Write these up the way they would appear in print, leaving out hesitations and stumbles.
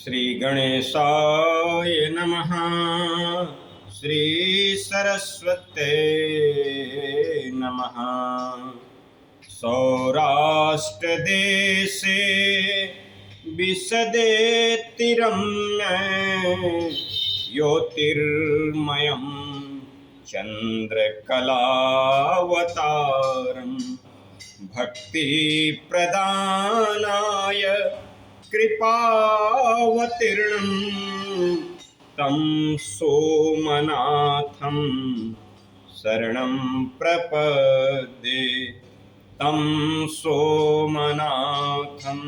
श्री गणेशाय नमः। श्री सरस्वते नमः। सौराष्ट्र देशे विशदेति रम्य ज्योतिर्मयं चन्द्रकलावतारम् भक्ति प्रदानाय कृपावतीर्णं तं सोमनाथं शरणं प्रपद्ये। तं सोमनाथं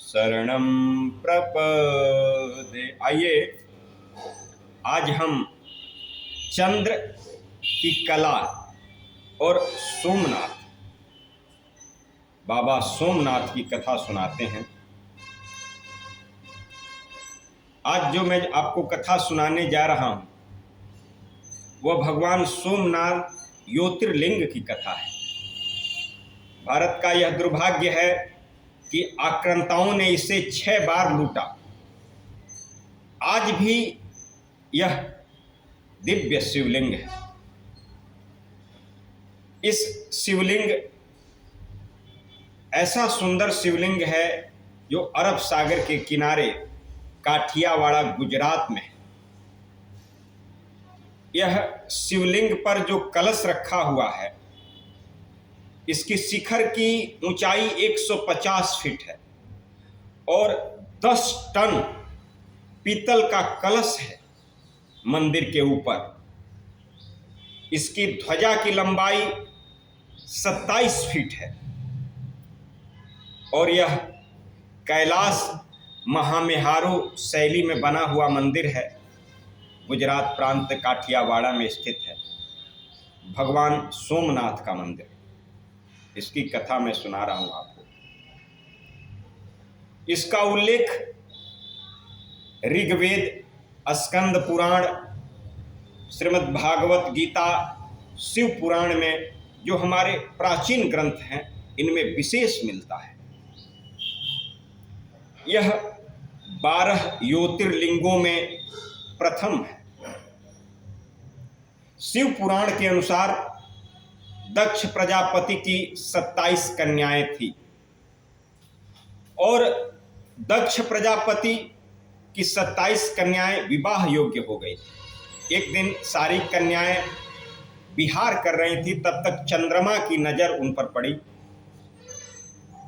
शरणं प्रपद्ये। आइए आज हम चंद्र की कला और सोमनाथ, बाबा सोमनाथ की कथा सुनाते हैं। आज जो मैं आपको कथा सुनाने जा रहा हूं वह भगवान सोमनाथ ज्योतिर्लिंग की कथा है। भारत का यह दुर्भाग्य है कि आक्रांताओं ने इसे 6 बार लूटा। आज भी यह दिव्य शिवलिंग है। इस शिवलिंग ऐसा सुंदर शिवलिंग है जो अरब सागर के किनारे काठियावाड़ गुजरात में है। यह शिवलिंग पर जो कलश रखा हुआ है इसकी शिखर की ऊंचाई 150 फीट है और 10 टन पीतल का कलश है मंदिर के ऊपर। इसकी ध्वजा की लंबाई 27 फीट है और यह कैलाश महामेहारू शैली में बना हुआ मंदिर है। गुजरात प्रांत काठियावाड़ में स्थित है भगवान सोमनाथ का मंदिर। इसकी कथा मैं सुना रहा हूं आपको। इसका उल्लेख ऋग्वेद, स्कंद पुराण, श्रीमद् भागवत गीता, शिव पुराण में जो हमारे प्राचीन ग्रंथ हैं इनमें विशेष मिलता है। यह 12 ज्योतिर्लिंगों में प्रथम है। शिव पुराण के अनुसार दक्ष प्रजापति की 27 कन्याएं थी और दक्ष प्रजापति की 27 कन्याएं विवाह योग्य हो गई। एक दिन सारी कन्याएं विहार कर रही थी, तब तक चंद्रमा की नजर उन पर पड़ी।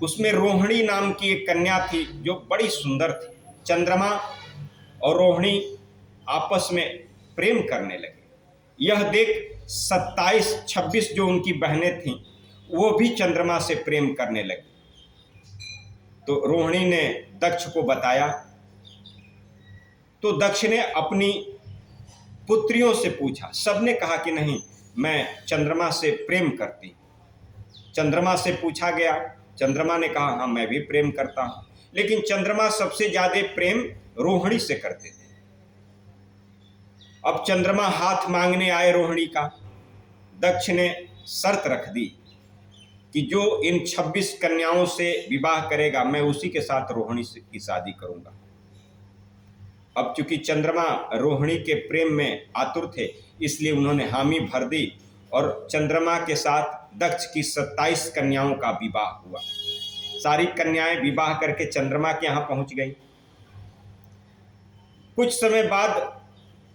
उसमें रोहिणी नाम की एक कन्या थी जो बड़ी सुंदर थी। चंद्रमा और रोहिणी आपस में प्रेम करने लगे। यह देख 27-26 जो उनकी बहनें थीं वो भी चंद्रमा से प्रेम करने लगी। तो रोहिणी ने दक्ष को बताया तो दक्ष ने अपनी पुत्रियों से पूछा। सबने कहा कि नहीं, मैं चंद्रमा से प्रेम करती। चंद्रमा से पूछा गया, चंद्रमा ने कहा हाँ मैं भी प्रेम करता हूं। लेकिन चंद्रमा सबसे ज्यादा प्रेम रोहिणी से करते थे। अब चंद्रमा हाथ मांगने आए रोहिणी का। दक्ष ने शर्त रख दी कि जो इन 26 कन्याओं से विवाह करेगा मैं उसी के साथ रोहिणी की शादी करूंगा। अब चूंकि चंद्रमा रोहिणी के प्रेम में आतुर थे इसलिए उन्होंने हामी भर दी और चंद्रमा के साथ दक्ष की 27 कन्याओं का विवाह हुआ। सारी कन्याएं विवाह करके चंद्रमा के यहाँ पहुंच गई। कुछ समय बाद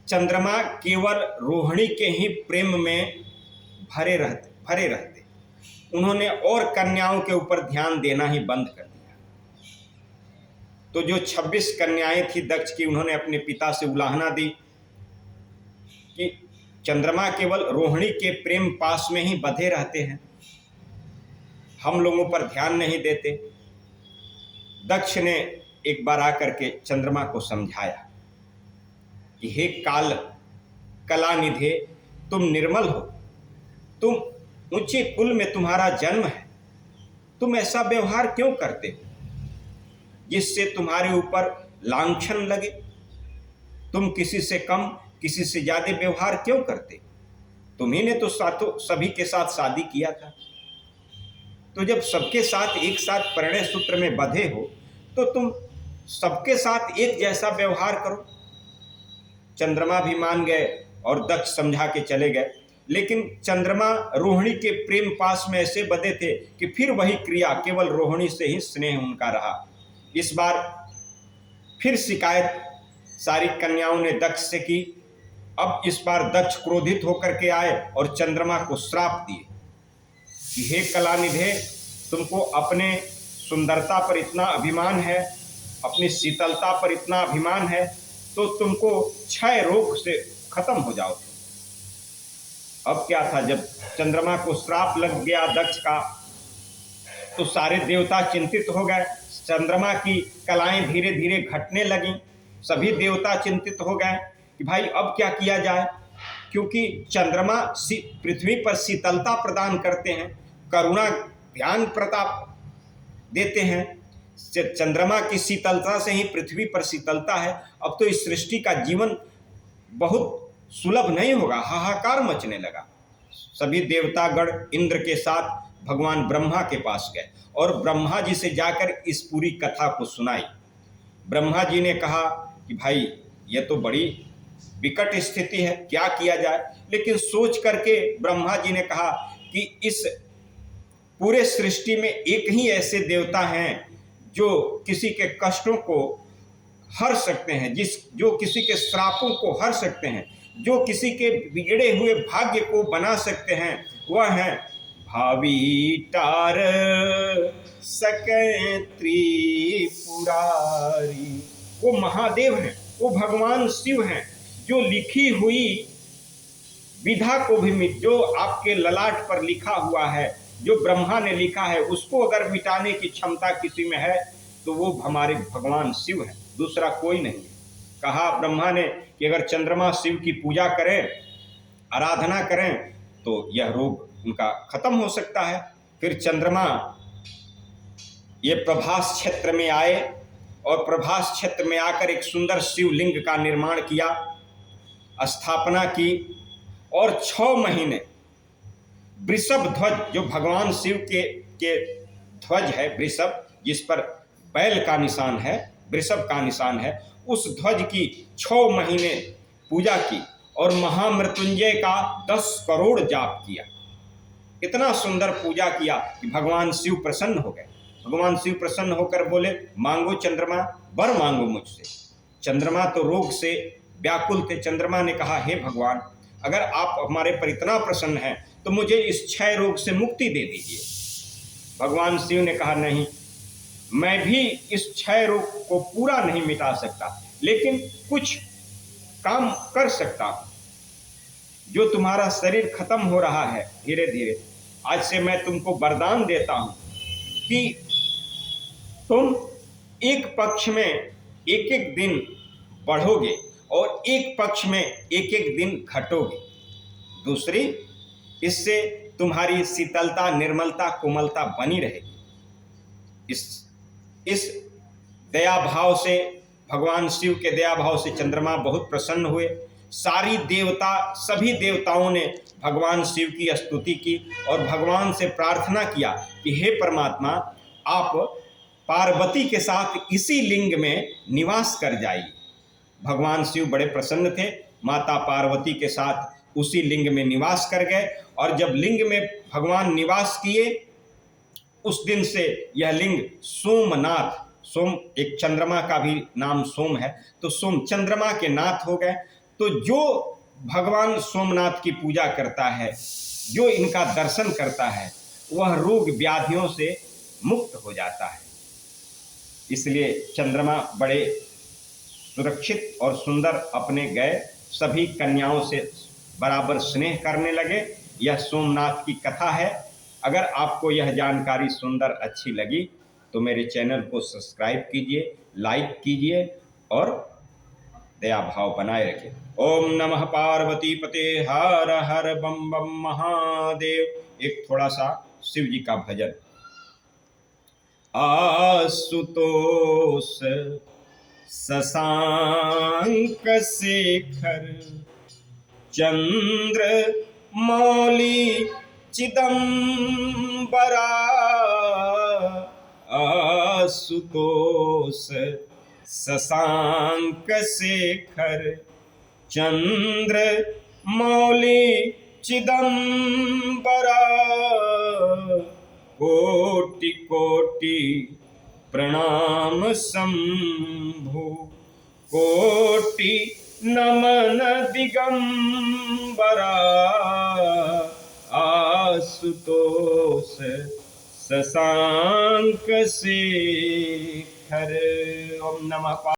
चंद्रमा केवल रोहिणी के ही प्रेम में भरे रहते। उन्होंने और कन्याओं के ऊपर ध्यान देना ही बंद कर दिया। तो जो 26 कन्याएं थी दक्ष की, उन्होंने अपने पिता से उलाहना दी कि चंद्रमा केवल रोहिणी के प्रेम पास में ही बंधे रहते हैं, हम लोगों पर ध्यान नहीं देते। दक्ष ने एक बार आकर के चंद्रमा को समझाया कि हे काल कलानिधे, तुम निर्मल हो, तुम ऊंचे कुल में तुम्हारा जन्म है, तुम ऐसा व्यवहार क्यों करते हो जिससे तुम्हारे ऊपर लांछन लगे? तुम किसी से कम किसी से ज्यादा व्यवहार क्यों करते? तुम्ही ने तो सभी के साथ शादी किया था। तो जब सबके साथ एक साथ परिणय सूत्र में बंधे हो तो तुम सबके साथ एक जैसा व्यवहार करो। चंद्रमा भी मान गए और दक्ष समझा के चले गए, लेकिन चंद्रमा रोहिणी के प्रेम पास में ऐसे बंधे थे कि फिर वही क्रिया, केवल रोहिणी से ही स्नेह उनका रहा। इस बार फिर शिकायत सारी कन्याओं ने दक्ष से की। अब इस बार दक्ष क्रोधित होकर के आए और चंद्रमा को श्राप दिए कि हे कलानिधे, तुमको अपने सुंदरता पर इतना अभिमान है, अपनी शीतलता पर इतना अभिमान है, तो तुमको क्षय रोग से खत्म हो जाओ। अब क्या था, जब चंद्रमा को श्राप लग गया दक्ष का, तो सारे देवता चिंतित हो गए। चंद्रमा की कलाएं धीरे धीरे घटने लगीं। सभी देवता चिंतित हो गए कि भाई अब क्या किया जाए, क्योंकि चंद्रमा पृथ्वी पर शीतलता प्रदान करते हैं, करुणा ध्यान प्रताप देते हैं। चंद्रमा की शीतलता से ही पृथ्वी पर शीतलता है। अब तो इस सृष्टि का जीवन बहुत सुलभ नहीं होगा। हाहाकार मचने लगा। सभी देवतागण इंद्र के साथ भगवान ब्रह्मा के पास गए और ब्रह्मा जी से जाकर इस पूरी कथा को सुनाई। ब्रह्मा जी ने कहा कि भाई ये तो बड़ी विकट स्थिति है, क्या किया जाए। लेकिन सोच करके ब्रह्मा जी ने कहा कि इस पूरे सृष्टि में एक ही ऐसे देवता हैं जो किसी के कष्टों को हर सकते हैं, जो किसी के श्रापों को हर सकते हैं, जो किसी के बिगड़े हुए भाग्य को बना सकते हैं, वह हैं भावी टार सके त्रिपुरारी। वो महादेव हैं, वो भगवान शिव हैं, जो लिखी हुई विधा को भी, जो आपके ललाट पर लिखा हुआ है, जो ब्रह्मा ने लिखा है, उसको अगर मिटाने की क्षमता किसी में है तो वो हमारे भगवान शिव हैं, दूसरा कोई नहीं है। कहा ब्रह्मा ने कि अगर चंद्रमा शिव की पूजा करें, आराधना करें, तो यह रोग उनका खत्म हो सकता है। फिर चंद्रमा ये प्रभास क्षेत्र में आए और प्रभास क्षेत्र में आकर एक सुंदर शिवलिंग का निर्माण किया, स्थापना की, और 6 महीने वृषभ ध्वज, जो भगवान शिव के ध्वज है, वृषभ जिस पर बैल का निशान है, वृषभ का निशान है, उस ध्वज की 6 महीने पूजा की और महामृत्युंजय का 10 करोड़ जाप किया। इतना सुंदर पूजा किया कि भगवान शिव प्रसन्न हो गए। भगवान शिव प्रसन्न होकर बोले, मांगो चंद्रमा, वर मांगो मुझसे। चंद्रमा तो रोग से व्याकुल थे। चंद्रमा ने कहा, हे भगवान, अगर आप हमारे पर इतना प्रसन्न हैं तो मुझे इस क्षय रोग से मुक्ति दे दीजिए। भगवान शिव ने कहा, नहीं, मैं भी इस क्षय रोग को पूरा नहीं मिटा सकता, लेकिन कुछ काम कर सकता हूं। जो तुम्हारा शरीर खत्म हो रहा है धीरे धीरे, आज से मैं तुमको वरदान देता हूं कि तुम एक पक्ष में एक एक दिन बढ़ोगे और एक पक्ष में एक एक दिन घटोगे। दूसरी, इससे तुम्हारी शीतलता, निर्मलता, कोमलता बनी रहेगी। इस दया भाव से, भगवान शिव के दया भाव से चंद्रमा बहुत प्रसन्न हुए। सारी देवता, सभी देवताओं ने भगवान शिव की स्तुति की और भगवान से प्रार्थना किया कि हे परमात्मा, आप पार्वती के साथ इसी लिंग में निवास कर जाइए। भगवान शिव बड़े प्रसन्न थे, माता पार्वती के साथ उसी लिंग में निवास कर गए। और जब लिंग में भगवान निवास किए, उस दिन से यह लिंग सोमनाथ, सोम एक चंद्रमा का भी नाम सोम है, तो सोम चंद्रमा के नाथ हो गए। तो जो भगवान सोमनाथ की पूजा करता है, जो इनका दर्शन करता है, वह रोग व्याधियों से मुक्त हो जाता है। इसलिए चंद्रमा बड़े सुरक्षित और सुंदर अपने गए, सभी कन्याओं से बराबर स्नेह करने लगे। यह सोमनाथ की कथा है। अगर आपको यह जानकारी सुंदर अच्छी लगी तो मेरे चैनल को सब्सक्राइब कीजिए, लाइक कीजिए और दया भाव बनाए रखें। ओम नमः पार्वती पते, हर हर बम बम महादेव। एक थोड़ा सा शिव जी का भजन। आशुतोष शशांक शेखर चंद्र मौली चिदंबरा। आशुतोष शशांक शेखर चंद्र मौली चिदंबरा कोटि कोटि प्रणाम शंभु कोटि नमन दिगंबरा आशुतोष शशांक शेखर। ओम नमः।